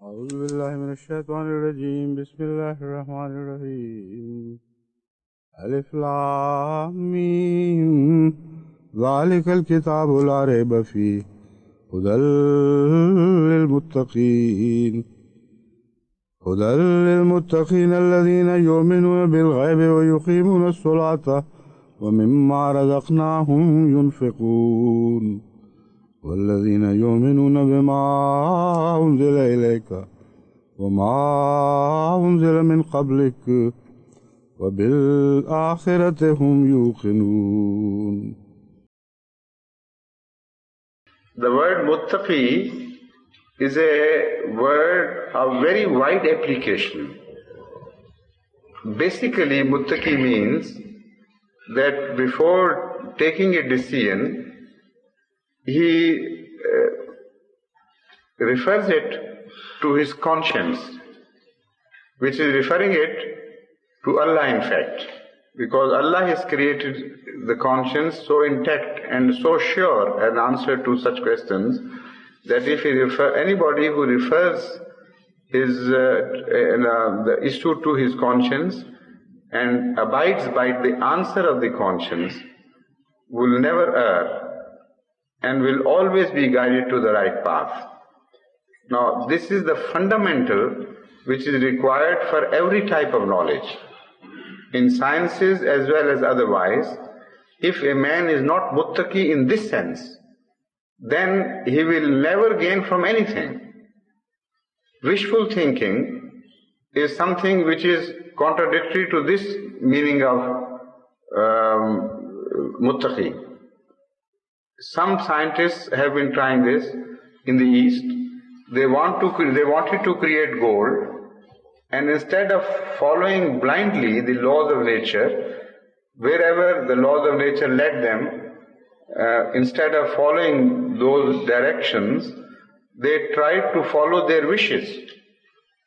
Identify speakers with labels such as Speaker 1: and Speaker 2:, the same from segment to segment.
Speaker 1: أعوذ بالله من الشيطان الرجيم بسم الله الرحمن الرحيم ألف لام ميم ذلك الكتاب لا ريب فيه هدى للمتقين الذين يؤمنون بالغيب ويقيمون الصلاة ومما رزقناهم ينفقون والذين يؤمنون بما أنزل إليك وما أنزل من قبلك وبالآخرة هم يوقنون.
Speaker 2: The word muttaqi is a word of very wide application. Basically, muttaqi means that before taking a decision, he refers it to his conscience, which is referring it to Allah in fact, because Allah has created the conscience so intact and so sure an answer to such questions that if anybody who refers the issue to his conscience and abides by the answer of the conscience will never err and will always be guided to the right path. Now, this is the fundamental which is required for every type of knowledge, in sciences as well as otherwise. If a man is not muttaqi in this sense, then he will never gain from anything. Wishful thinking is something which is contradictory to this meaning of muttaqi. Some scientists have been trying this in the East. They wanted to create gold, and instead of following blindly the laws of nature, wherever the laws of nature led them, instead of following those directions, they tried to follow their wishes.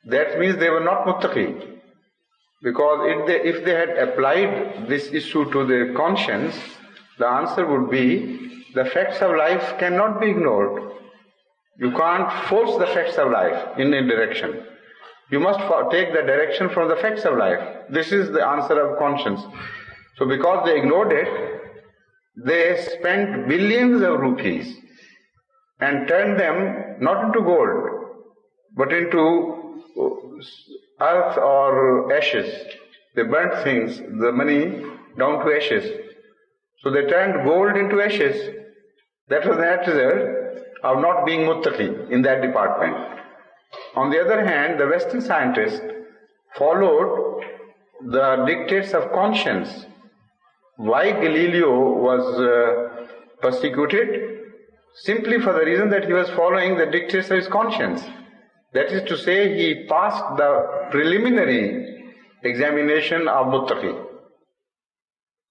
Speaker 2: That means they were not muttaqi. Because if they had applied this issue to their conscience, the answer would be, the facts of life cannot be ignored. You can't force the facts of life in a direction. You must take the direction from the facts of life. This is the answer of conscience. So because they ignored it, they spent billions of rupees and turned them not into gold, but into earth or ashes. They burnt things, the money, down to ashes. So they turned gold into ashes. That was the net result of not being muttaqi in that department. On the other hand, the Western scientists followed the dictates of conscience. Why Galileo was persecuted? Simply for the reason that he was following the dictates of his conscience. That is to say, he passed the preliminary examination of muttaqi.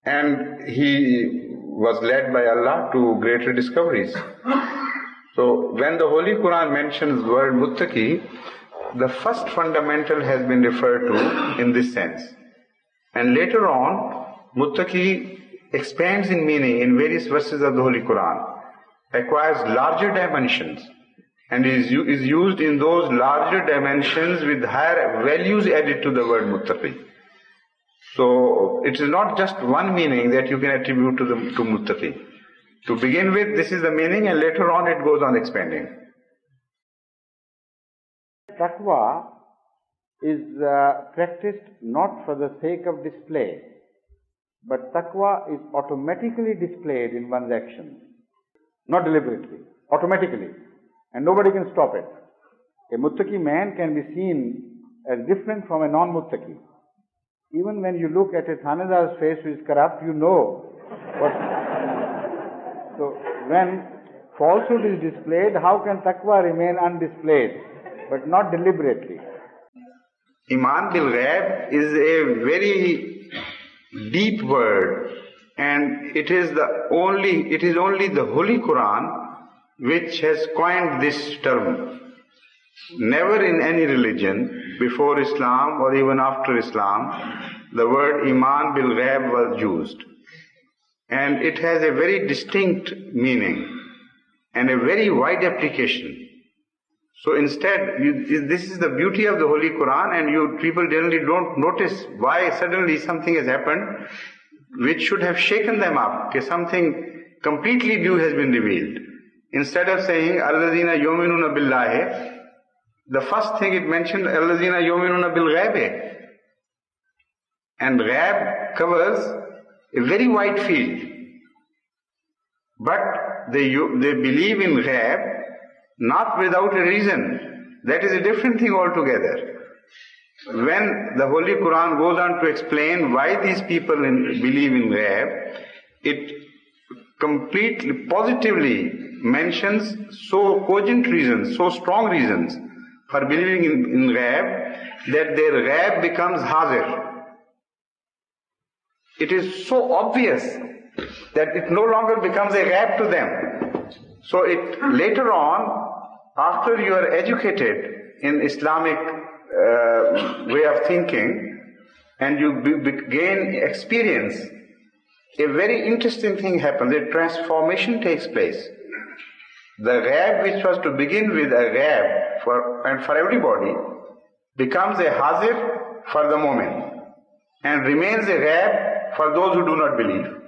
Speaker 2: And he was led by Allah to greater discoveries. So when the Holy Quran mentions the word muttaqi, the first fundamental has been referred to in this sense. And later on, muttaqi expands in meaning in various verses of the Holy Quran, acquires larger dimensions, and is used in those larger dimensions with higher values added to the word muttaqi. So it is not just one meaning that you can attribute to muttaqi. To begin with, this is the meaning, and later on it goes on expanding.
Speaker 3: Taqwa is practiced not for the sake of display, but taqwa is automatically displayed in one's actions. Not deliberately, automatically. And nobody can stop it. A muttaqi man can be seen as different from a non-muttaqi. Even when you look at a Thanedar's face which is corrupt, you know what. So when falsehood is displayed, how can taqwa remain undisplayed, but not deliberately?
Speaker 2: Iman bil ghaib is a very deep word, and it is only the Holy Quran which has coined this term. Never in any religion, before Islam or even after Islam, the word Iman bil ghaib was used. And it has a very distinct meaning and a very wide application. So instead, this is the beauty of the Holy Quran, and people generally don't notice why suddenly something has happened which should have shaken them up. Okay, something completely new has been revealed. Instead of saying Alladhina yu'minuna billahi, the first thing it mentioned Alladhina yu'minuna bil ghaibi. And ghaib covers a very wide field. But they believe in ghaib not without a reason. That is a different thing altogether. When the Holy Quran goes on to explain why these people believe in ghaib, it completely, positively mentions so cogent reasons, so strong reasons for believing in ghaib, that their ghaib becomes hazir. It is so obvious that it no longer becomes a ghaib to them. So it later on, after you are educated in Islamic way of thinking and you gain experience, a very interesting thing happens. A transformation takes place. The ghaib which was to begin with a ghaib for everybody becomes a hazir for the moment and remains a ghaib for those who do not believe.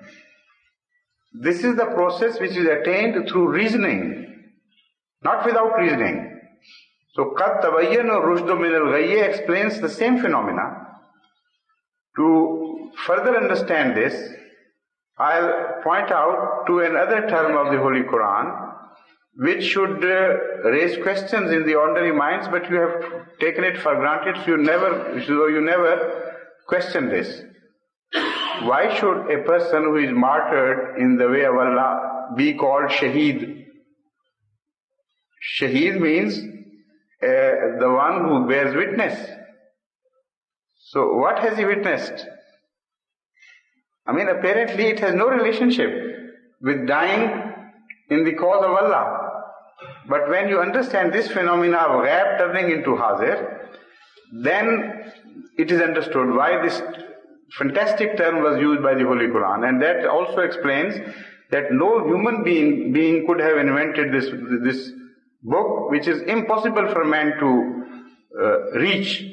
Speaker 2: This is the process which is attained through reasoning, not without reasoning. So قَدْ تَبَيَّنَ الرُّشْدُ مِنَ الْغَيِّ explains the same phenomena. To further understand this, I'll point out to another term of the Holy Quran which should raise questions in the ordinary minds, but you have taken it for granted, so you never question this. Why should a person who is martyred in the way of Allah be called Shaheed? Shaheed means the one who bears witness. So what has he witnessed? I mean, apparently it has no relationship with dying in the cause of Allah. But when you understand this phenomena of ghaib turning into hazir, then it is understood why this fantastic term was used by the Holy Quran. And that also explains that no human being could have invented this book, which is impossible for man to reach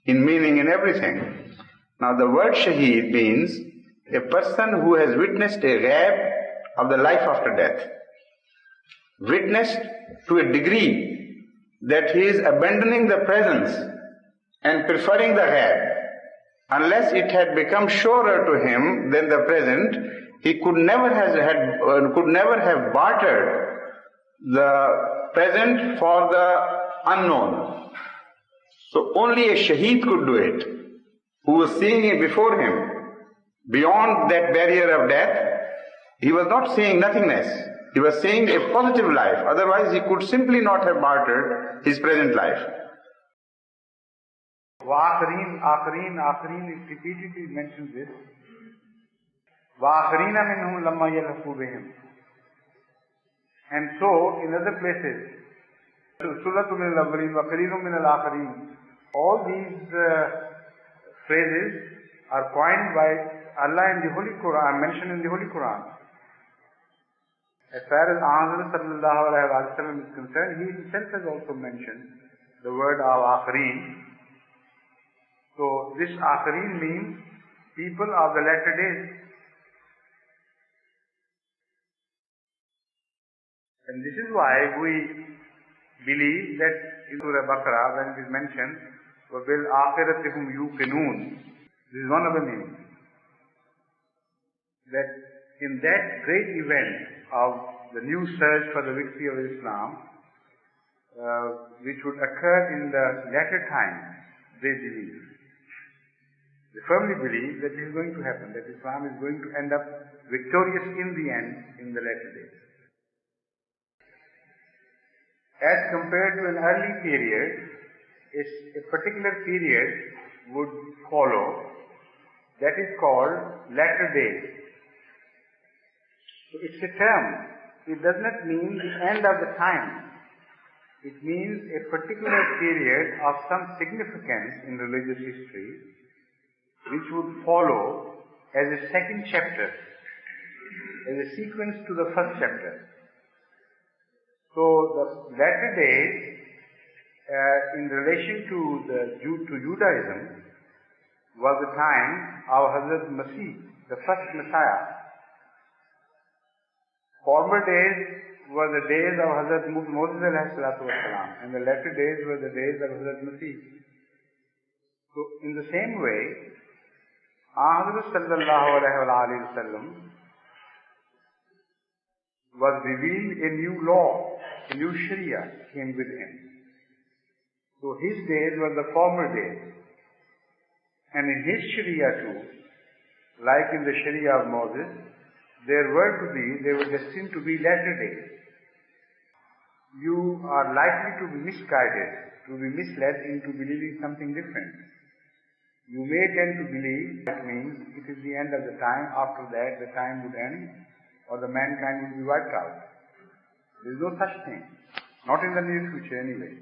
Speaker 2: in meaning and everything. Now the word shaheed means a person who has witnessed a ghaib of the life after death. Witnessed to a degree that he is abandoning the presence and preferring the ghaib. Unless it had become surer to him than the present, he could never have bartered the present for the unknown. So only a shaheed could do it, who was seeing it before him. Beyond that barrier of death, he was not seeing nothingness. He was seeing a positive life. Otherwise, he could simply not have bartered his present life.
Speaker 3: Akhareen, it repeatedly mentions this. وَآخَرِينَ مِنْهُمْ لَمَّا يَلْحَقُوا بِهِمْ. And so, in other places, سُلَّةٌ مِنَ الْأَوَّلِينَ وَقَلِيلٌ مِنَ الْآخَرِينَ. All these phrases are coined by Allah in the Holy Quran, mentioned in the Holy Quran. As far as Ahmad sallallahu alayhi wa sallam is concerned, he himself has also mentioned the word of Akhareen. So this Akhareen means people of the latter days. And this is why we believe that in Surah Baqarah, when it is mentioned, وَبِالْآخِرَةِ هُمْ يُوقِنُونَ, this is one of the meanings. That in that great event of the new search for the victory of Islam, which would occur in the latter time, they believe. They firmly believe that this is going to happen, that Islam is going to end up victorious in the end, in the latter days. As compared to an early period, a particular period would follow, that is called latter days. So it's a term. It does not mean the end of the time. It means a particular period of some significance in religious history, which would follow as a second chapter, as a sequence to the first chapter. So the latter days in relation to Judaism was the time our Hazrat Masih, the first Messiah. Former days were the days of Hazrat Moses and the latter days were the days of Hazrat Masih. So in the same way, Ahmad sallallahu alayhi wa sallam was revealed a new law, a new Sharia came with him. So his days were the former days. And in his Sharia too, like in the Sharia of Moses, they were destined to be latter days. You are likely to be misguided, to be misled into believing something different. You may tend to believe that means it is the end of the time, after that the time would end, or the mankind will be wiped out. There is no such thing. Not in the near future anyway.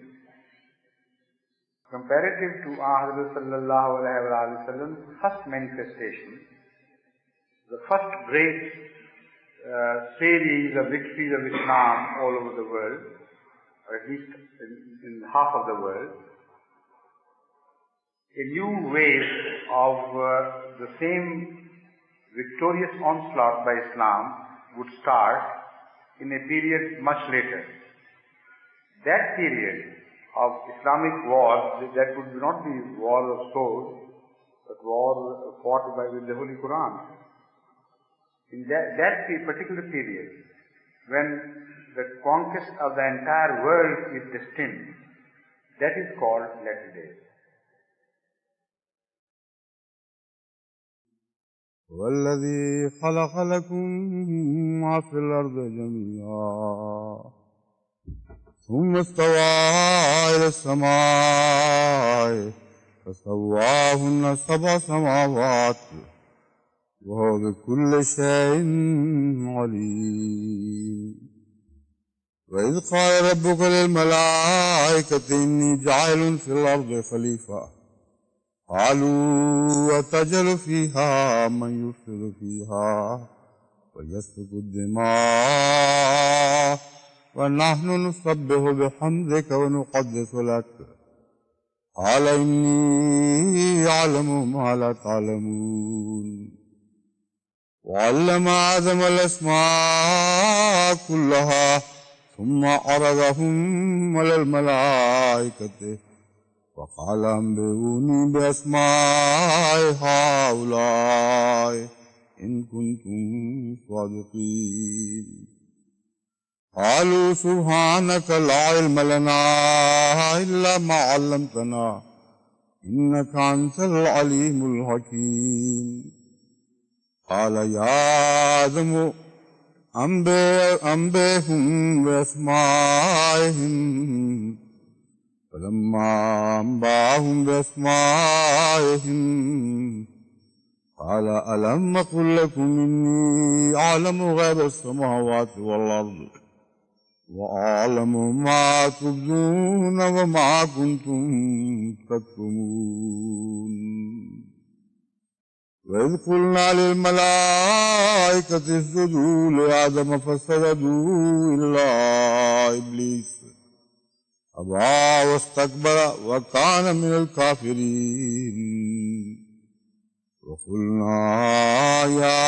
Speaker 3: Comparative to Ahmad sallallahu alayhi wa sallam's first manifestation, the first great series of victories of Islam all over the world, or at least in half of the world, a new wave of the same victorious onslaught by Islam would start in a period much later. That period of Islamic war, that would not be war of swords, but war fought with the Holy Quran. In that particular period, when the conquest of the entire world is destined, that is called latter days.
Speaker 1: والذي خلق لكم ما في الأرض جميعا ثم استوى إلى السماء فسواهن سبع سماوات وهو بكل شيء عليم وإذ قال ربك للملائكة إني جاعل في الأرض خليفة قالوا أتجعل فيها من يفسد فيها ويسفك الدماء ونحن نسبح بحمدك ونقدس لك قال إني أعلم ما لا تعلمون وعلم آدم الأسماء كلها ثم عرضهم على الملائكة وقال أنبئوني بأسماء هؤلاء إن كنتم صادقين قالوا سبحانك لا علم لنا إلا ما علمتنا إنك أنت العليم الحكيم قال يا آدم أنبئهم بأسمائهم فلما أنبأهم بأسمائهم قال ألم أقل لكم إني أعلم غيب السماوات والأرض وأعلم ما تبدون وما كنتم تكتمون وإذ قلنا للملائكة اسجدوا لآدم فسجدوا إلا إبليس أبى واستكبر وكان من الكافرين وقلنا يا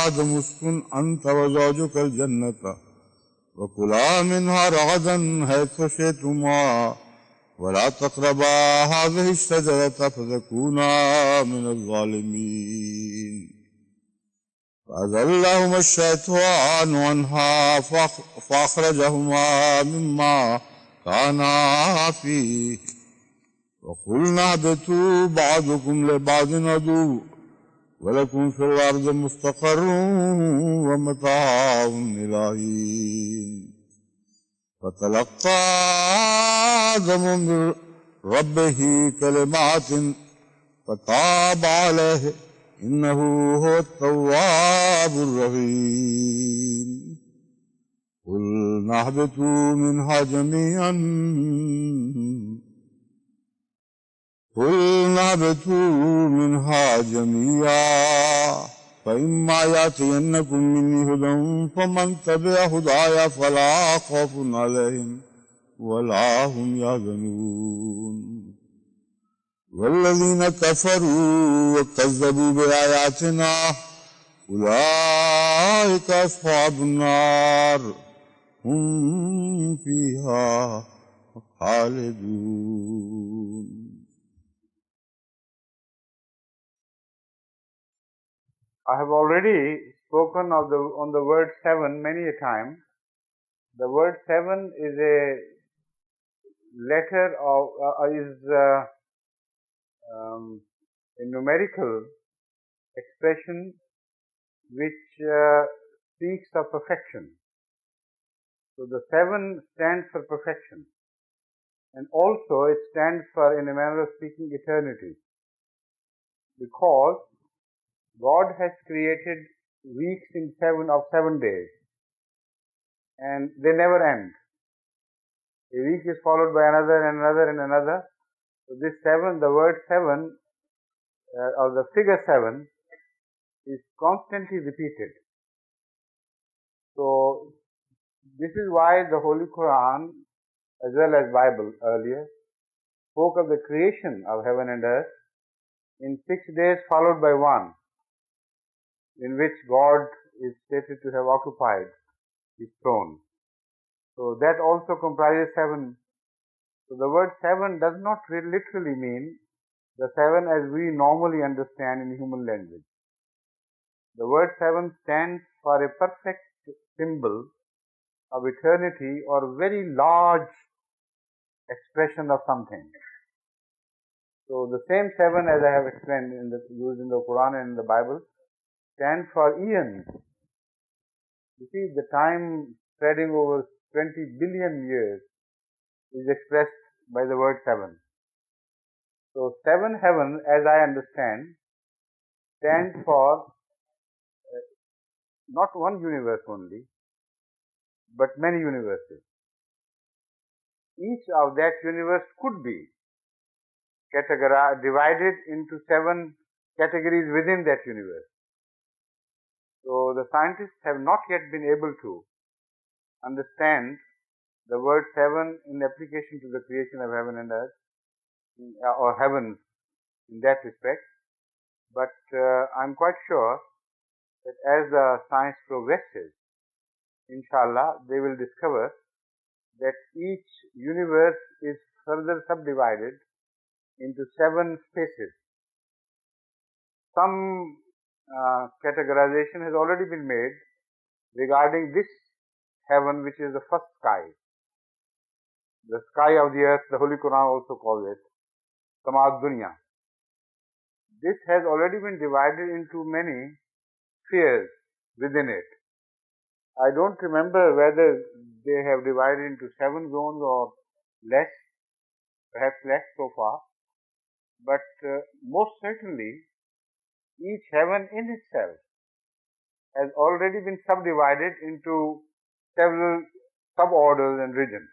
Speaker 1: آدم اسكن أنت وزوجك الجنة وكلا منها رغدا حيث شئتما ولا تقربا هذه الشجرة فتكونا من الظالمين فأزلهما الشيطان عنها فأخرجهما مما كانا فيه وقلنا اهبطوا بعضكم لبعض عدو ولكم في الأرض مستقر ومتاع إلى حين فتلقى آدم من ربه كلمات فتاب عليه إنه هو التواب الرحيم قلنا اهبطوا منها جميعا فإما يأتينكم مني هدى فمن تبع هداي فلا خوف عليهم ولا هم يحزنون والذين كفروا وكذبوا بآياتنا أولئك أصحاب النار هم فيها خالدون.
Speaker 3: I have already spoken of on the word seven many a time. The word seven is a letter of a numerical expression which speaks of perfection. So the seven stands for perfection, and also it stands for, in a manner of speaking, eternity, because God has created weeks in 7 days, and they never end. A week is followed by another and another and another. So this seven, the word seven, or the figure seven, is constantly repeated. So this is why the Holy Quran, as well as Bible earlier, spoke of the creation of heaven and earth in 6 days followed by one, in which God is stated to have occupied his throne. So that also comprises seven. So the word seven does not literally mean the seven as we normally understand in human language. The word seven stands for a perfect symbol of eternity or very large expression of something. So the same seven, as I have explained, used in the Quran and in the Bible, stands for eons. You see, the time spreading over 20 billion years is expressed by the word seven. So seven heaven, as I understand, stands for not one universe only, but many universes. Each of that universe could be divided into 7 categories within that universe. So the scientists have not yet been able to understand the word seven in application to the creation of heaven and earth, or heavens in that respect. But I'm quite sure that as the science progresses, inshallah, they will discover that each universe is further subdivided into 7 spaces. Some categorization has already been made regarding this heaven, which is the first sky. The sky of the earth, the Holy Quran also calls it Samad Dunya. This has already been divided into many spheres within it. I don't remember whether they have divided into 7 zones or less, perhaps less so far, but most certainly each heaven in itself has already been subdivided into several suborders and regions.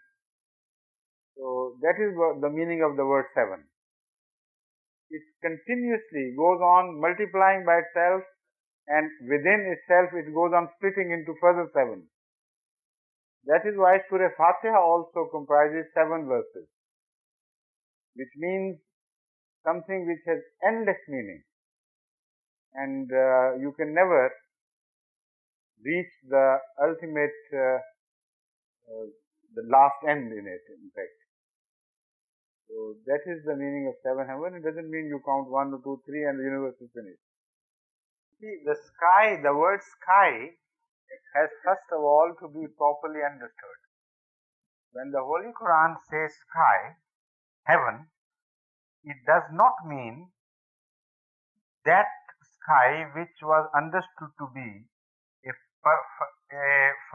Speaker 3: So that is the meaning of the word seven. It continuously goes on multiplying by itself, and within itself it goes on splitting into further 7. That is why Surah Fatiha also comprises 7 verses, which means something which has endless meaning, and you can never reach the ultimate, the last end in it, in fact. So that is the meaning of 7 heaven. It doesn't mean you count 1, 2, 3 and the universe is finished. See, the sky, the word sky has first of all to be properly understood. When the Holy Quran says sky, heaven, it does not mean that sky which was understood to be a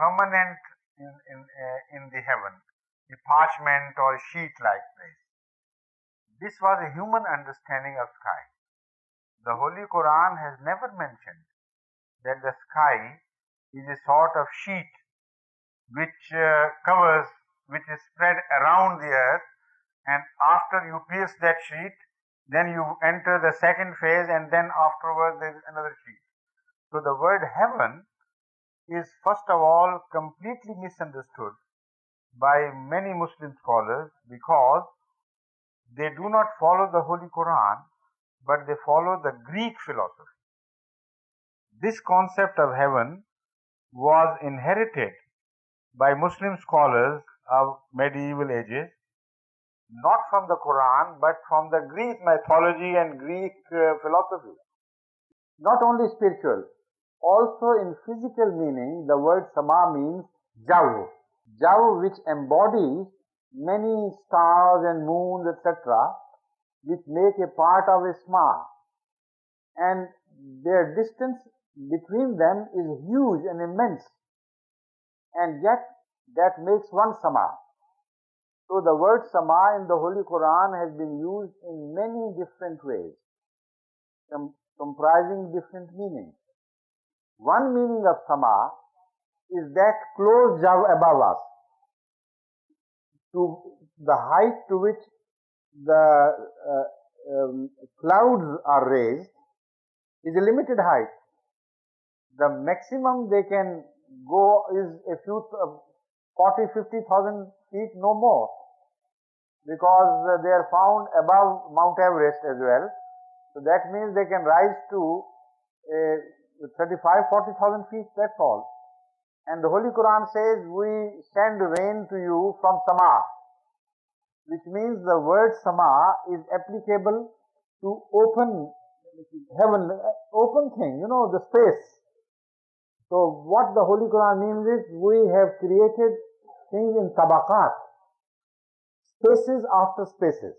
Speaker 3: firmament in the heaven, a parchment or sheet-like place. This was a human understanding of sky. The Holy Quran has never mentioned that the sky is a sort of sheet which covers, which is spread around the earth, and after you pierce that sheet, then you enter the second phase, and then afterwards there is another sheet. So the word heaven is first of all completely misunderstood by many Muslim scholars because they do not follow the Holy Quran, but they follow the Greek philosophy. This concept of heaven was inherited by Muslim scholars of medieval ages, not from the Quran, but from the Greek mythology and Greek philosophy. Not only spiritual, also in physical meaning, the word sama means jav. Jav, which embodies many stars and moons, etc., which make a part of a sama. And their distance between them is huge and immense. And yet, that makes one sama. So the word sama in the Holy Quran has been used in many different ways, comprising different meanings. One meaning of sama is that close jav above us, to the height to which the clouds are raised is a limited height. The maximum they can go is a few 40,000-50,000 feet, no more, because they are found above Mount Everest as well. So that means they can rise to 35,000-40,000 feet, that's all. And the Holy Quran says, we send rain to you from sama, which means the word sama is applicable to open heaven, open thing, the space. So what the Holy Quran means is, we have created things in tabaqat, spaces after spaces.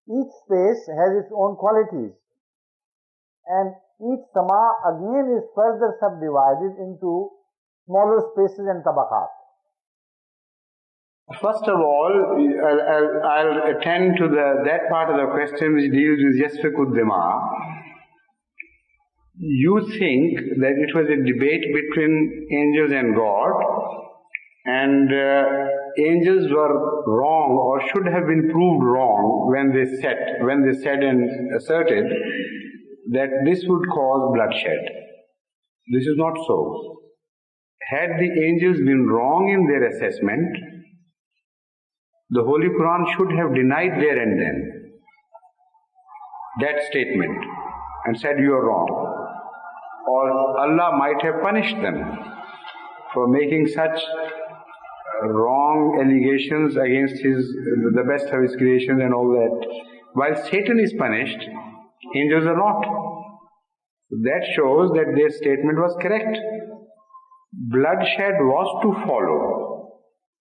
Speaker 3: Each space has its own qualities, and each sama again is further subdivided into smaller spaces and tabaqat.
Speaker 2: First of all, I'll attend to that part of the question which deals with yasfikud dima. You think that it was a debate between angels and God, and angels were wrong or should have been proved wrong when they said and asserted that this would cause bloodshed. This is not so. Had the angels been wrong in their assessment, the Holy Quran should have denied there and then that statement and said you are wrong. Or Allah might have punished them for making such wrong allegations against the best of His creation and all that. While Satan is punished, angels are not. That shows that their statement was correct. Bloodshed was to follow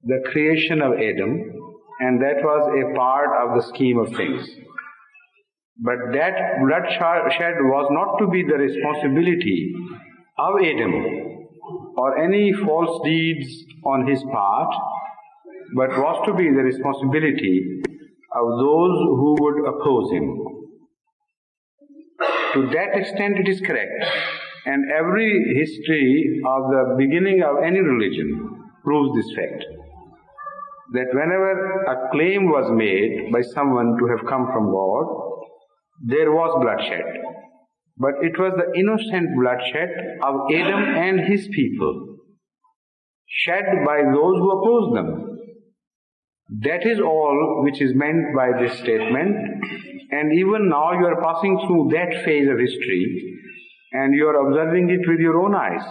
Speaker 2: the creation of Adam, and that was a part of the scheme of things. But that bloodshed was not to be the responsibility of Adam or any false deeds on his part, but was to be the responsibility of those who would oppose him. To that extent it is correct, and every history of the beginning of any religion proves this fact, that whenever a claim was made by someone to have come from God, there was bloodshed. But it was the innocent bloodshed of Adam and his people, shed by those who opposed them. That is all which is meant by this statement, and even now you are passing through that phase of history and you are observing it with your own eyes.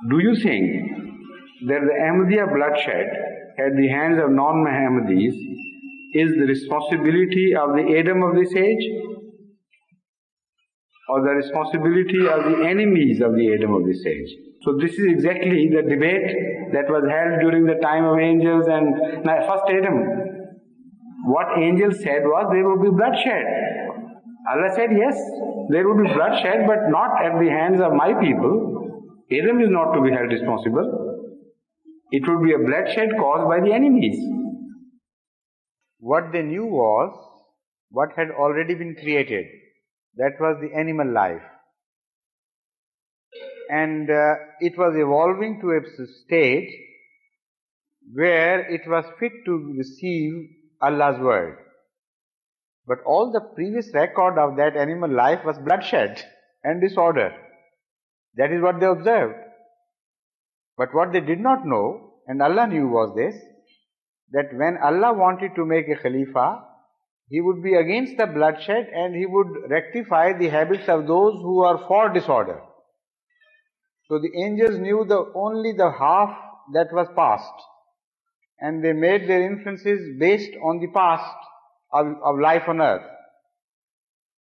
Speaker 2: Do you think that the Ahmadiyya bloodshed at the hands of non-Ahmadis is the responsibility of the Adam of this age, or the responsibility of the enemies of the Adam of this age? So this is exactly the debate that was held during the time of angels and first Adam. What angels said was there would be bloodshed. Allah said, yes, there would be bloodshed, but not at the hands of my people. Adam is not to be held responsible. It would be a bloodshed caused by the enemies.
Speaker 3: What they knew was what had already been created. That was the animal life. And it was evolving to a state where it was fit to receive Allah's word. But all the previous record of that animal life was bloodshed and disorder. That is what they observed. But what they did not know, and Allah knew was this, that when Allah wanted to make a Khalifa, He would be against the bloodshed and He would rectify the habits of those who are for disorder. So the angels knew only the half that was past, and they made their inferences based on the past of life on earth.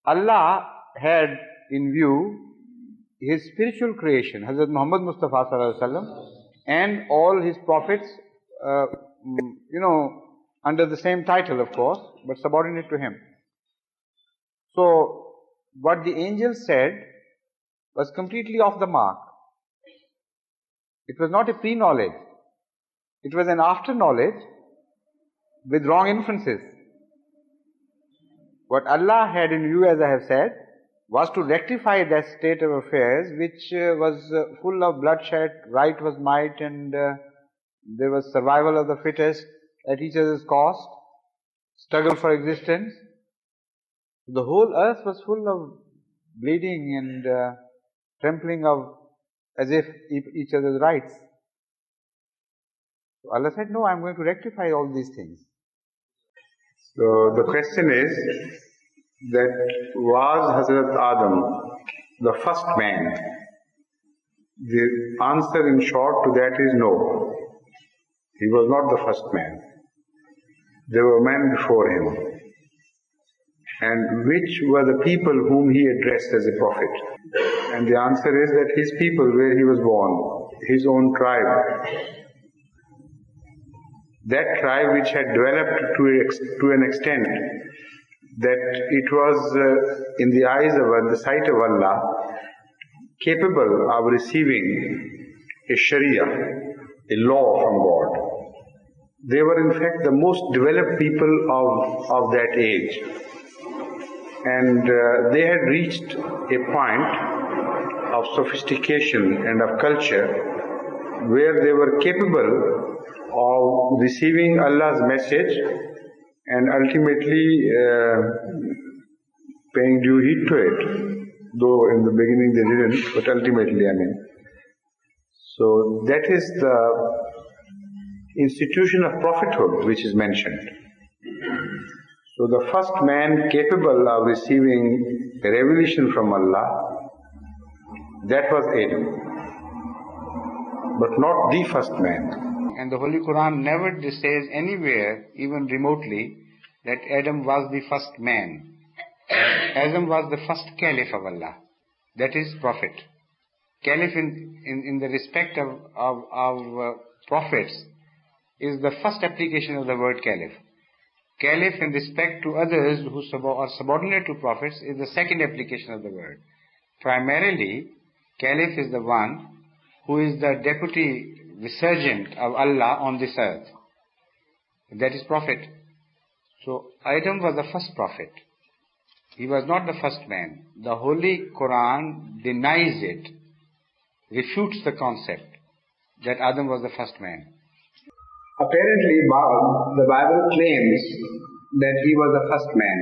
Speaker 3: Allah had in view His spiritual creation, Hazrat Muhammad Mustafa Sallallahu Alaihi Wasallam, and all His prophets, under the same title of course, but subordinate to Him. So, what the angels said was completely off the mark. It was not a pre-knowledge. It was an after-knowledge with wrong inferences. What Allah had in view, as I have said, was to rectify that state of affairs which was full of bloodshed, right was might, and there was survival of the fittest at each other's cost, struggle for existence. The whole earth was full of bleeding and trampling of as if each other's rights. So Allah said, no, I'm going to rectify all these things.
Speaker 2: So the question is that was Hazrat Adam the first man? The answer in short to that is no. He was not the first man. There were men before him. And which were the people whom he addressed as a prophet? And the answer is that his people where he was born, his own tribe. That tribe which had developed to an extent that it was in the eyes of the sight of Allah capable of receiving a Sharia, a law from God. They were in fact the most developed people of that age. And they had reached a point of sophistication and of culture where they were capable of receiving Allah's message and ultimately paying due heed to it. Though in the beginning they didn't, but ultimately, So that is the institution of prophethood which is mentioned. So the first man capable of receiving a revelation from Allah, that was Adam, but not the first man. And the Holy Quran never says anywhere, even remotely, that Adam was the first man. Adam was the first caliph of Allah, that is prophet. Caliph in the respect of prophets is the first application of the word caliph. Caliph in respect to others who are subordinate to prophets is the second application of the word. Primarily, caliph is the one who is the deputy vicegerent of Allah on this earth. That is prophet. So Adam was the first prophet. He was not the first man. The Holy Quran denies it, refutes the concept that Adam was the first man.
Speaker 4: Apparently, the Bible claims that he was the first man,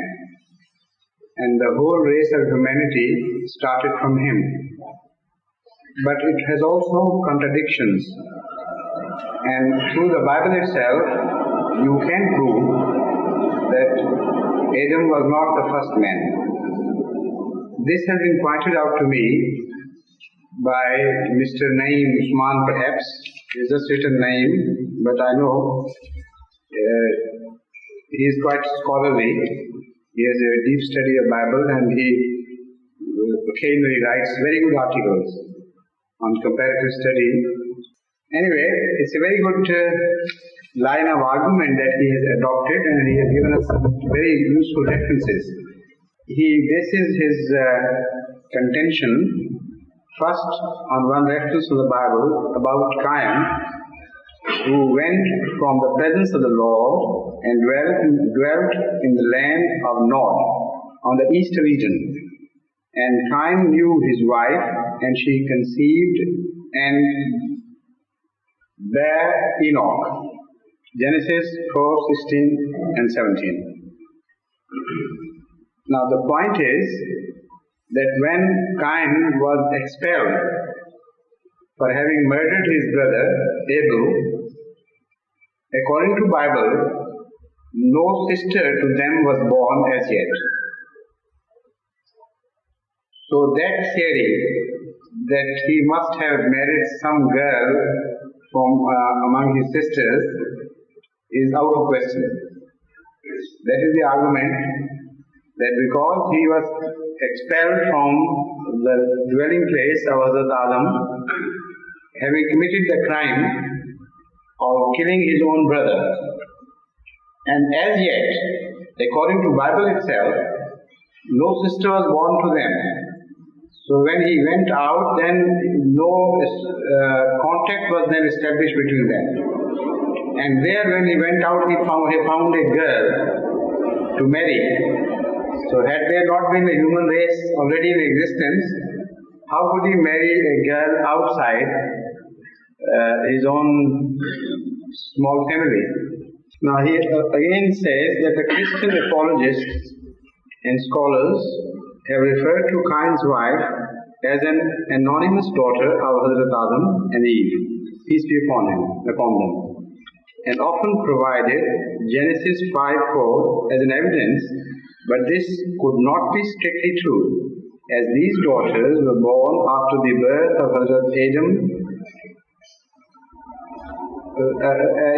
Speaker 4: and the whole race of humanity started from him. But it has also contradictions, and through the Bible itself, you can prove that Adam was not the first man. This has been pointed out to me by Mr. Naeem Usman, perhaps. He has just written Naeem, but I know he is quite scholarly. He has a deep study of Bible, and he occasionally writes very good articles on comparative study. Anyway, it's a very good line of argument that he has adopted, and he has given us some very useful references. He bases his contention first on one reference to the Bible about Cain, who went from the presence of the Lord and dwelt in the land of Nod on the east of Eden. And Cain knew his wife, and she conceived and bare Enoch. Genesis 4:16 and 17. Now the point is that when Cain was expelled for having murdered his brother Abel, According to Bible, no sister to them was born as yet. So that theory that he must have married some girl from among his sisters is out of question. That is the argument that because he was expelled from the dwelling place of Hazrat Adam, having committed the crime of killing his own brother, and as yet, according to Bible itself, no sister was born to them. So when he went out, then no contact was then established between them. And there, when he went out, he found a girl to marry. So had there not been a human race already in existence, how could he marry a girl outside his own small family? Now he again says that the Christian apologists and scholars have referred to Cain's wife as an anonymous daughter of Hazrat Adam and Eve, peace be upon them, and often provided Genesis 5:4 as an evidence, but this could not be strictly true, as these daughters were born after the birth of Hazrat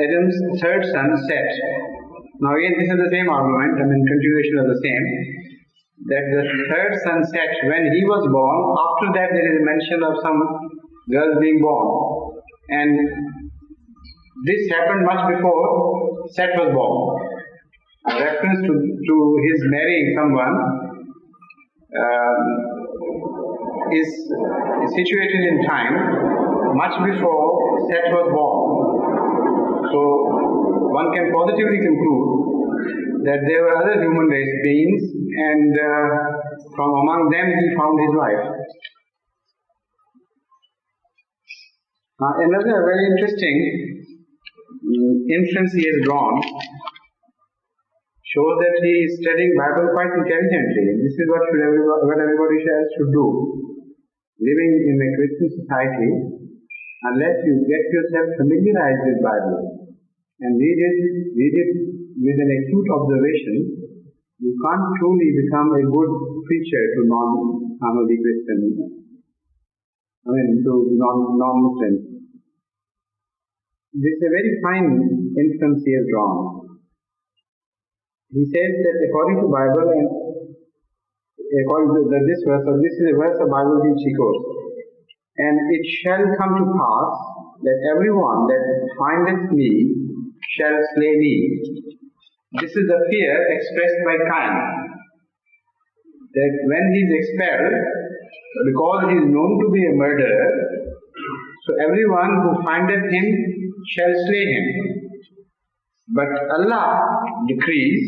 Speaker 4: Adam's third son, Seth. Now again, this is the same argument, continuation of the same, that the third son, Seth, when he was born, after that there is a mention of some girls being born, and this happened much before Seth was born. A reference to his marrying someone is situated in time much before Seth was born. So one can positively conclude that there were other human race beings, and from among them he found his wife. Another very interesting inference he has drawn shows that he is studying Bible quite intelligently. This is what everybody should do. Living in a Christian society, unless you get yourself familiarized with Bible and read it with an acute observation, you can't truly become a good preacher to non-Ahmadi Christians. To non-Muslims. This is a very fine inference he has drawn. He says that according to Bible and according to this verse, so this is a verse of Bible which he quotes, and it shall come to pass that everyone that findeth me shall slay me. This is the fear expressed by Cain, that when he is expelled, because he is known to be a murderer, so everyone who findeth him shall slay him. But Allah decrees,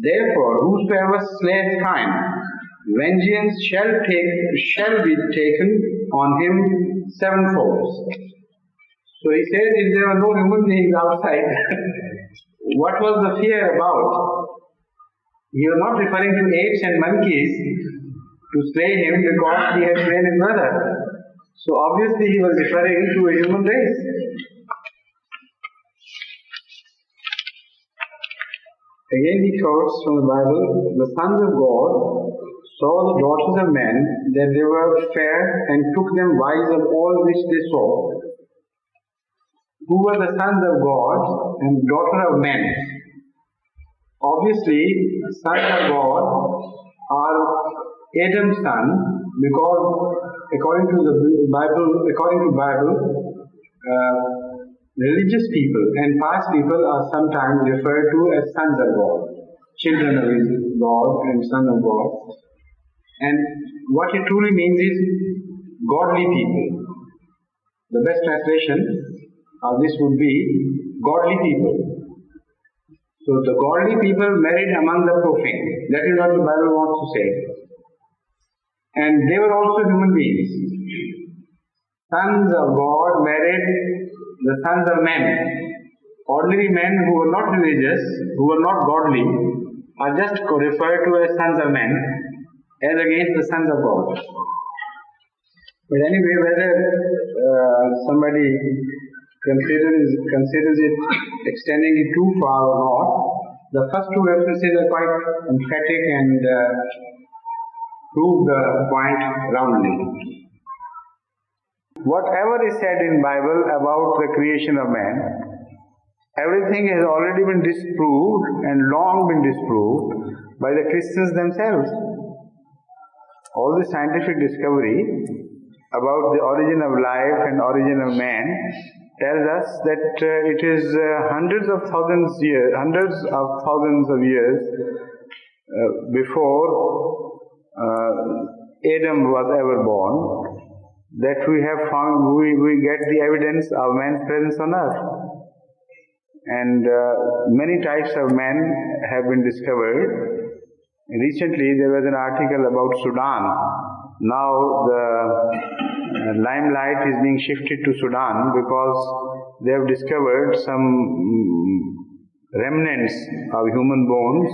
Speaker 4: therefore whosoever slayeth Cain, vengeance shall be taken on him sevenfold. So he says, if there were no human beings outside, what was the fear about? He was not referring to apes and monkeys to slay him because he had slain his brother. So obviously he was referring to a human race. Again he quotes from the Bible, the sons of God saw the daughters of men, that they were fair, and took them wives of all which they saw. Who were the sons of God and daughter of men? Obviously, sons of God are Adam's son, because according to Bible, religious people and pious people are sometimes referred to as sons of God, children of God and son of God. And what it truly means is godly people. The best translation of this would be godly people. So the godly people married among the profane. That is what the Bible wants to say. And they were also human beings. Sons of God married the sons of men. Ordinary men who were not religious, who were not godly, are just referred to as sons of men, as against the sons of God. But anyway, whether somebody considers it extending it too far or not. The first two references are quite emphatic and prove the point roundly. Whatever is said in Bible about the creation of man, everything has already been disproved and long been disproved by the Christians themselves. All the scientific discovery about the origin of life and origin of man tells us that it is hundreds of thousands of years before Adam was ever born that we have found, we get the evidence of man's presence on earth. And many types of men have been discovered. Recently there was an article about Sudan. Now the limelight is being shifted to Sudan because they have discovered some remnants of human bones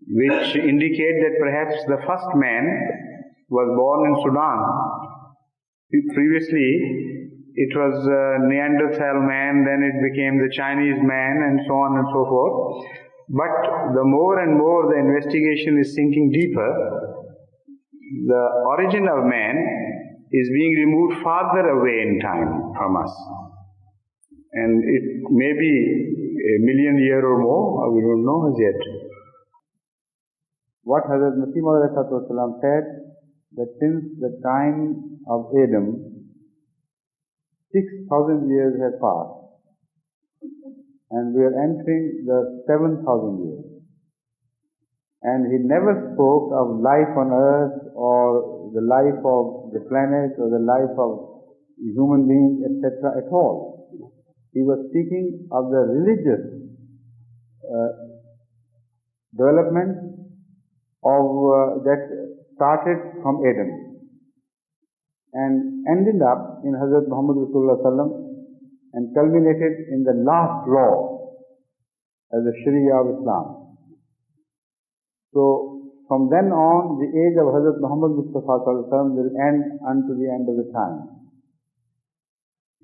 Speaker 4: which indicate that perhaps the first man was born in Sudan. Previously it was Neanderthal man, then it became the Chinese man, and so on and so forth. But the more and more the investigation is sinking deeper, the origin of man is being removed farther away in time from us. And it may be a million years or more, we don't know as yet.
Speaker 3: What Hazrat Merciful said, that since the time of Adam, 6,000 years have passed, and we are entering the 7,000 years. And he never spoke of life on earth or the life of the planet or the life of human beings, etc. at all. He was speaking of the religious development of that started from Adam and ended up in Hazrat Muhammad Rasulullah and culminated in the last law as the Sharia of Islam. So from then on, the age of Hazrat Muhammad Mustafa will end unto the end of the time.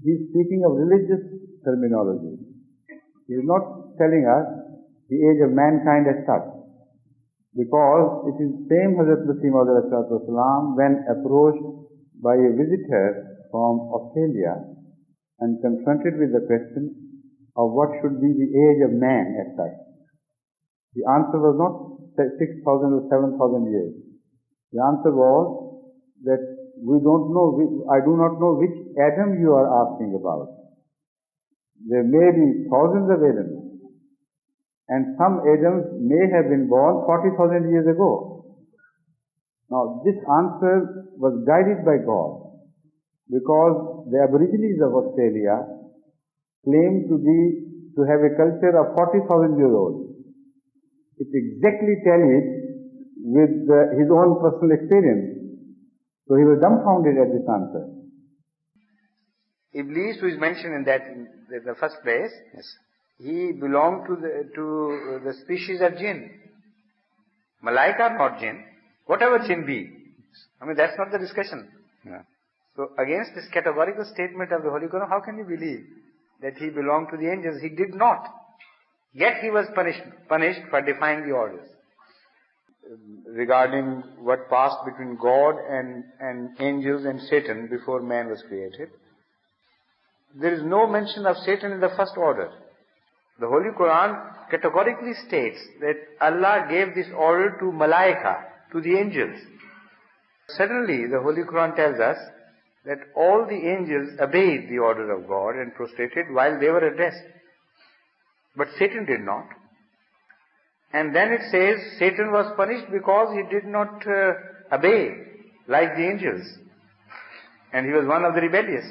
Speaker 3: He is speaking of religious terminology. He is not telling us the age of mankind as such, because it is same Hazrat Muhammad when approached by a visitor from Australia and confronted with the question of what should be the age of man as such. The answer was not 6,000 or 7,000 years. The answer was that we don't know, I do not know which Adam you are asking about. There may be thousands of Adams, and some Adams may have been born 40,000 years ago. Now this answer was guided by God, because the Aborigines of Australia claim to have a culture of 40,000 years old. It exactly tallied with his own personal experience. So he was dumbfounded at this answer.
Speaker 5: Iblis, who is mentioned in the first place, yes, he belonged to the species of jinn. Malaika are not jinn. Whatever jinn be. I mean, that's not the discussion. Yeah. So against this categorical statement of the Holy Quran, how can you believe that he belonged to the angels? He did not. Yet he was punished for defying the orders. Regarding what passed between God and angels and Satan before man was created, there is no mention of Satan in the first order. The Holy Quran categorically states that Allah gave this order to Malaika, to the angels. Suddenly the Holy Quran tells us that all the angels obeyed the order of God and prostrated while they were at rest. But Satan did not. And then it says Satan was punished because he did not obey like the angels. And he was one of the rebellious.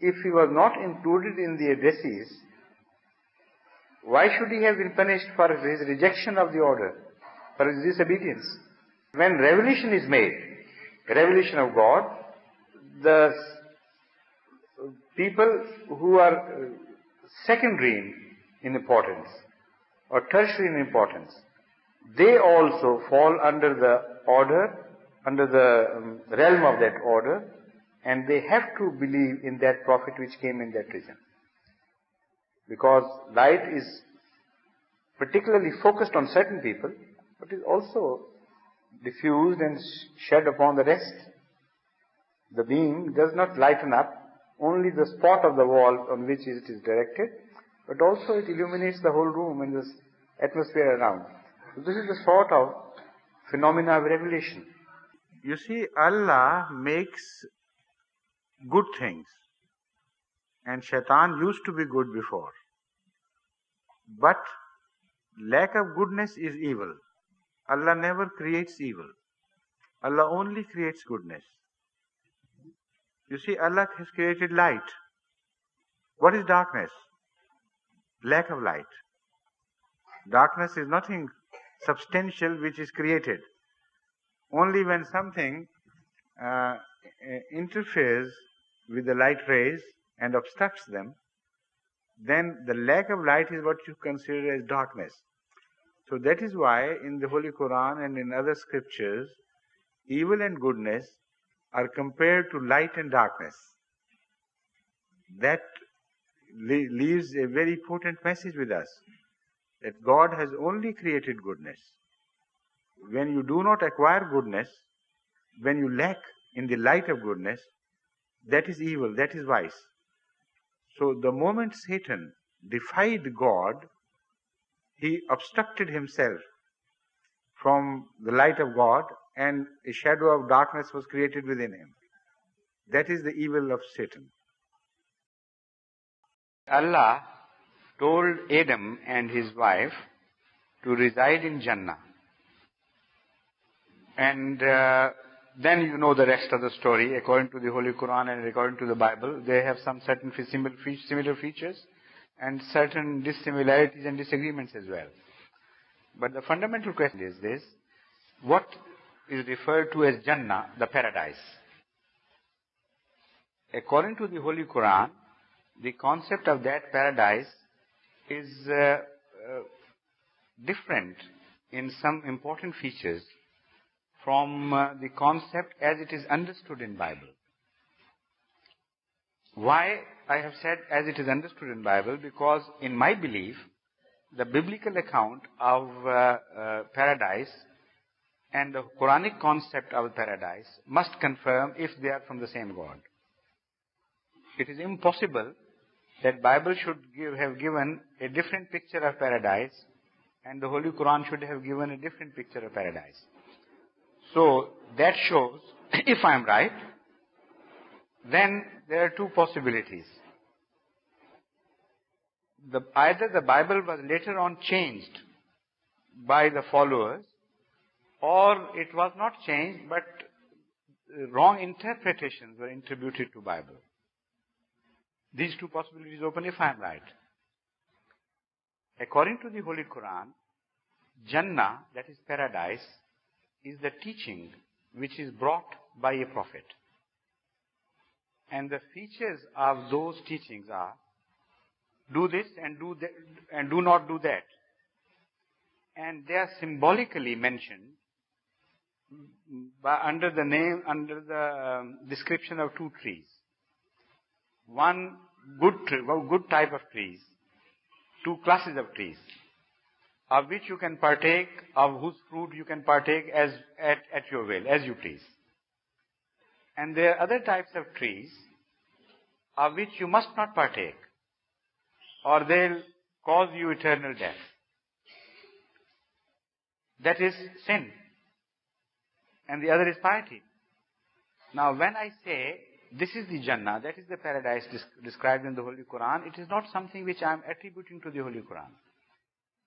Speaker 5: If he was not included in the addressees, why should he have been punished for his rejection of the order, for his disobedience? When revelation is made, revelation of God, the people who are secondary in importance or tertiary in importance, they also fall under the order, under the realm of that order, And they have to believe in that prophet which came in that region. Because light is particularly focused on certain people, but is also diffused and shed upon the rest. The beam does not lighten up only the spot of the wall on which it is directed, but also it illuminates the whole room and the atmosphere around. So this is the sort of phenomena of revelation.
Speaker 3: You see, Allah makes good things, and shaitan used to be good before. But lack of goodness is evil. Allah never creates evil. Allah only creates goodness. You see, Allah has created light. What is darkness? Lack of light. Darkness is nothing substantial which is created. Only when something interferes with the light rays and obstructs them, then the lack of light is what you consider as darkness. So that is why in the Holy Quran and in other scriptures, evil and goodness are compared to light and darkness. That leaves a very potent message with us, that God has only created goodness. When you do not acquire goodness, when you lack in the light of goodness, that is evil, that is vice. So the moment Satan defied God, he obstructed himself from the light of God, and a shadow of darkness was created within him. That is the evil of Satan.
Speaker 5: Allah told Adam and his wife to reside in Jannah. And then you know the rest of the story. According to the Holy Quran and according to the Bible, they have some certain similar features and certain dissimilarities and disagreements as well. But the fundamental question is this: what is referred to as Jannah, the paradise? According to the Holy Quran, the concept of that paradise is different in some important features from the concept as it is understood in Bible. Why I have said as it is understood in Bible? Because in my belief, the biblical account of paradise and the Quranic concept of paradise must confirm if they are from the same God. It is impossible that Bible should have given a different picture of paradise and the Holy Quran should have given a different picture of paradise. So that shows, if I am right, then there are two possibilities. Either the Bible was later on changed by the followers, or it was not changed, but wrong interpretations were attributed to Bible. These two possibilities open if I am right. According to the Holy Quran, Jannah, that is paradise, is the teaching which is brought by a prophet. And the features of those teachings are, do this and do that, and do not do that. And they are symbolically mentioned under the description of two trees. One good type of trees, two classes of trees, of which you can partake, of whose fruit you can partake at your will, as you please. And there are other types of trees of which you must not partake, or they'll cause you eternal death. That is sin. And the other is piety. Now when I say this is the Jannah, that is the paradise described in the Holy Quran, it is not something which I am attributing to the Holy Quran.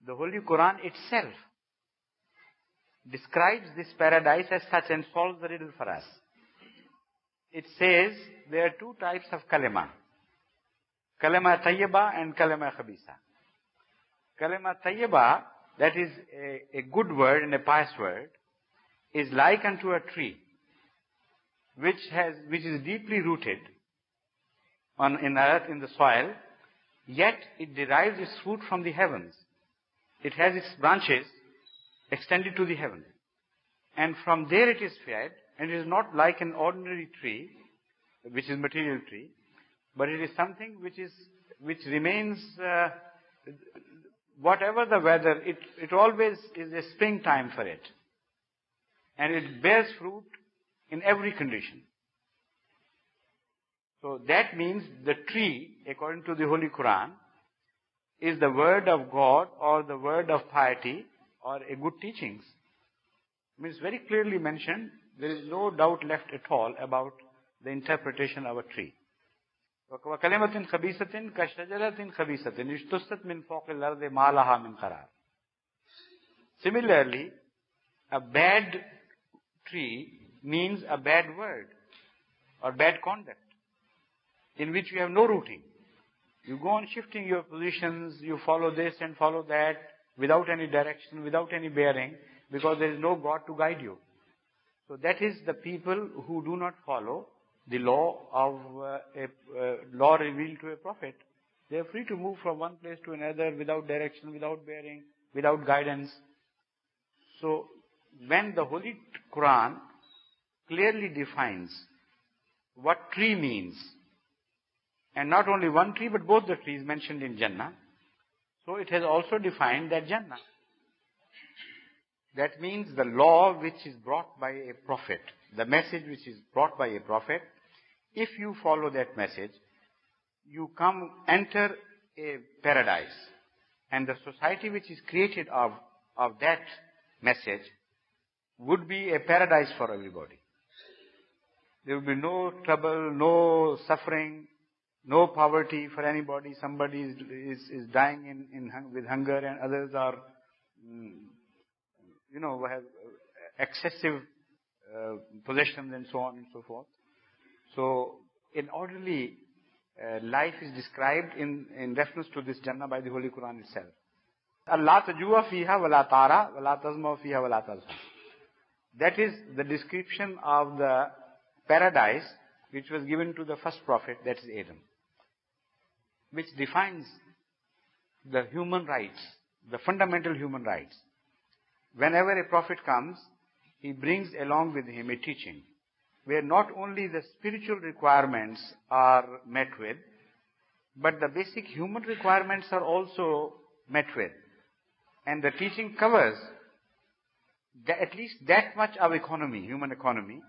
Speaker 5: The Holy Quran itself describes this paradise as such and solves the riddle for us. It says there are two types of kalima. Kalima tayyiba and kalima khabisa. Kalima tayyiba, that is a good word and a pious word, is like unto a tree which is deeply rooted in earth, in the soil, yet it derives its fruit from the heavens. It has its branches extended to the heaven. And from there it is fed, and it is not like an ordinary tree, which is material tree, but it is something which remains, whatever the weather, it always is a springtime for it. And it bears fruit in every condition. So that means the tree, according to the Holy Quran, is the word of God or the word of piety or a good teachings. I mean, it's very clearly mentioned. There is no doubt left at all about the interpretation of a tree. وَكَلِمَةٍ خَبِيثَةٍ كَشَجَرَةٍ خَبِيثَةٍ اجْتُثَّتْ مِنْ فَوْقِ الْأَرْضِ مَا لَهَا مِنْ قَرَارٍ. Similarly, a bad tree means a bad word or bad conduct in which you have no rooting. You go on shifting your positions, you follow this and follow that without any direction, without any bearing, because there is no God to guide you. So that is the people who do not follow the law of a law revealed to a prophet. They are free to move from one place to another without direction, without bearing, without guidance. So when the Holy Quran clearly defines what tree means, and not only one tree but both the trees mentioned in Jannah, so it has also defined that Jannah. That means the law which is brought by a prophet, the message which is brought by a prophet, if you follow that message, you enter a paradise. And the society which is created of that message would be a paradise for everybody. There will be no trouble, no suffering, no poverty for anybody. Somebody is dying with hunger and others are, have excessive possessions and so on and so forth. So, an orderly life is described in reference to this Jannah by the Holy Quran itself. Allah tajua fiha wa la tara wa la tazma fiha wa la tazha. That is the description of the paradise which was given to the first prophet, that is Adam, which defines the human rights, the fundamental human rights. Whenever a prophet comes, he brings along with him a teaching where not only the spiritual requirements are met with, but the basic human requirements are also met with. And the teaching covers at least that much of economy, human economy,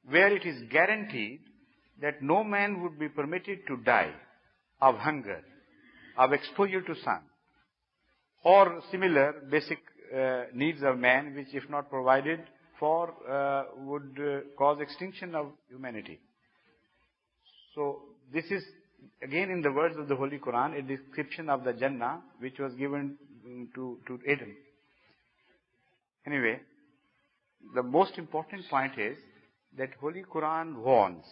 Speaker 5: where it is guaranteed that no man would be permitted to die of hunger, of exposure to sun, or similar basic needs of man, which if not provided for, would cause extinction of humanity. So this is, again in the words of the Holy Quran, a description of the Jannah which was given to Adam. Anyway, the most important point is that Holy Quran warns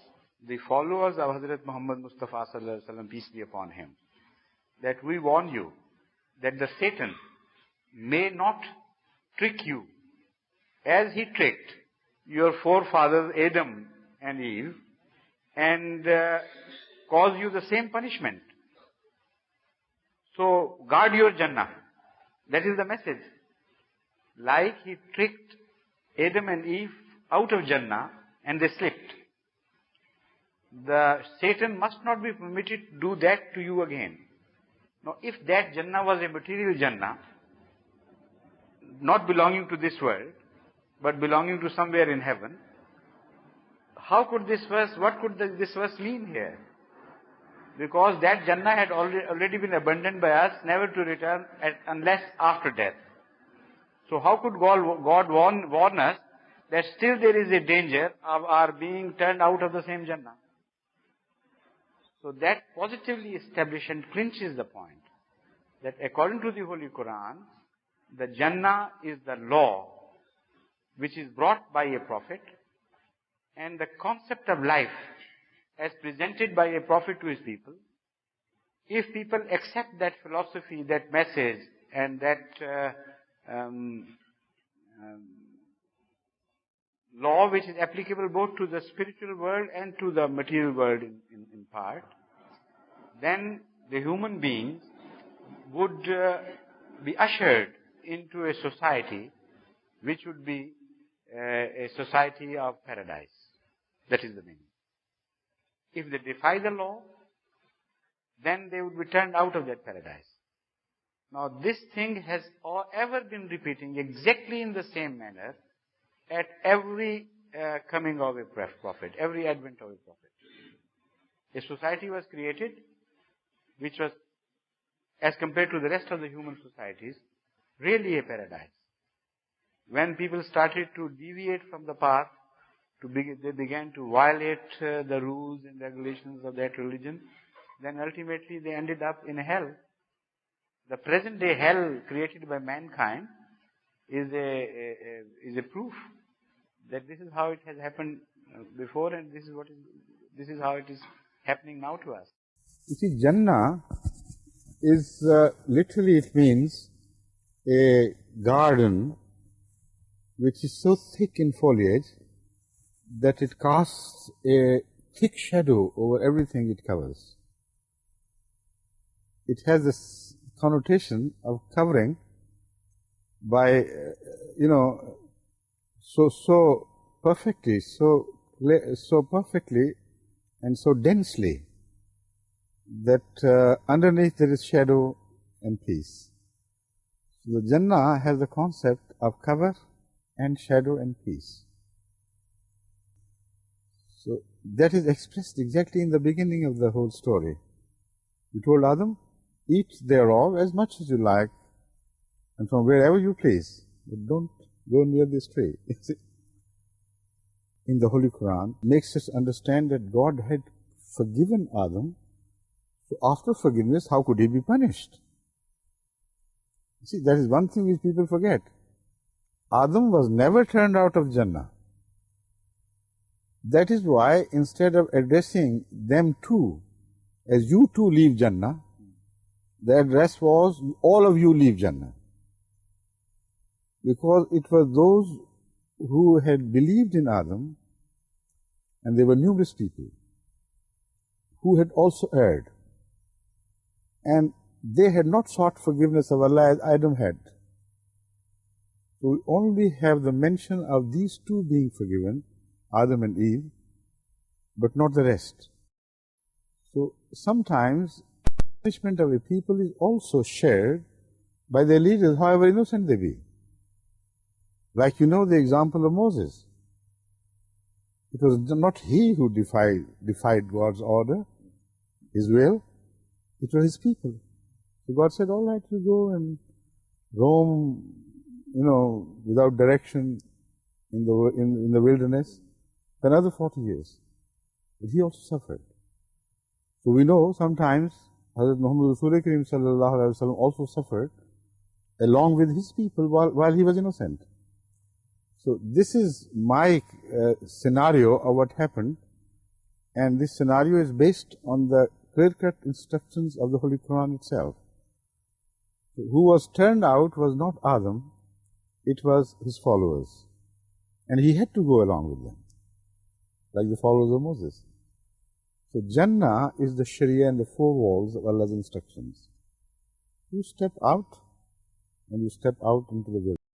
Speaker 5: the followers of Hazrat Muhammad Mustafa sallallahu alaihi wasallam, peace be upon him, that we warn you that the Satan may not trick you as he tricked your forefathers Adam and Eve and cause you the same punishment. So guard your Jannah. That is the message. Like he tricked Adam and Eve out of Jannah and they slipped. The Satan must not be permitted to do that to you again. Now, if that Jannah was a material Jannah, not belonging to this world, but belonging to somewhere in heaven, how could this verse, what could this verse mean here? Because that Jannah had already been abandoned by us, never to return unless after death. So how could God warn us that still there is a danger of our being turned out of the same Jannah? So that positively establishes and clinches the point that according to the Holy Quran, the Jannah is the law which is brought by a prophet, and the concept of life as presented by a prophet to his people, if people accept that philosophy, that message, and that law which is applicable both to the spiritual world and to the material world in part, then the human beings would be ushered into a society which would be a society of paradise. That is the meaning. if they defy the law, then they would be turned out of that paradise. Now this thing has ever been repeating exactly in the same manner at every coming of a prophet, every advent of a prophet. A society was created which was, as compared to the rest of the human societies, really a paradise. When people started to deviate from the path, they began to violate the rules and regulations of that religion, then ultimately they ended up in hell. The present day hell created by mankind is a proof that this is how it has happened before, and this is how it is happening now to us.
Speaker 1: You see, Jannah is literally, it means a garden which is so thick in foliage that it casts a thick shadow over everything it covers. It has this connotation of covering by, so perfectly, so perfectly and so densely that underneath there is shadow and peace. So the Jannah has the concept of cover and shadow and peace. So that is expressed exactly in the beginning of the whole story. You told Adam, eat thereof as much as you like and from wherever you please, but don't go near this tree. In the Holy Quran, makes us understand that God had forgiven Adam. So after forgiveness, how could he be punished? You see, that is one thing which people forget. Adam was never turned out of Jannah. That is why instead of addressing them two, as you two leave Jannah, the address was, all of you leave Jannah. Because it was those who had believed in Adam, and there were numerous people, who had also erred. And they had not sought forgiveness of Allah as Adam had. So we only have the mention of these two being forgiven, Adam and Eve, but not the rest. So sometimes the punishment of a people is also shared by their leaders, however innocent they be. Like the example of Moses. It was not he who defied God's order, his will, it was his people. So God said, all right, you go and roam, without direction in the wilderness for another 40 years. But he also suffered. So we know sometimes Hazrat Muhammad Rasul Kareem sallallahu alaihi wasallam also suffered along with his people while he was innocent. So this is my scenario of what happened, and this scenario is based on the clear-cut instructions of the Holy Quran itself. So who was turned out was not Adam, it was his followers. And he had to go along with them, like the followers of Moses. So Jannah is the Sharia and the four walls of Allah's instructions. You step out, and you step out into the wilderness.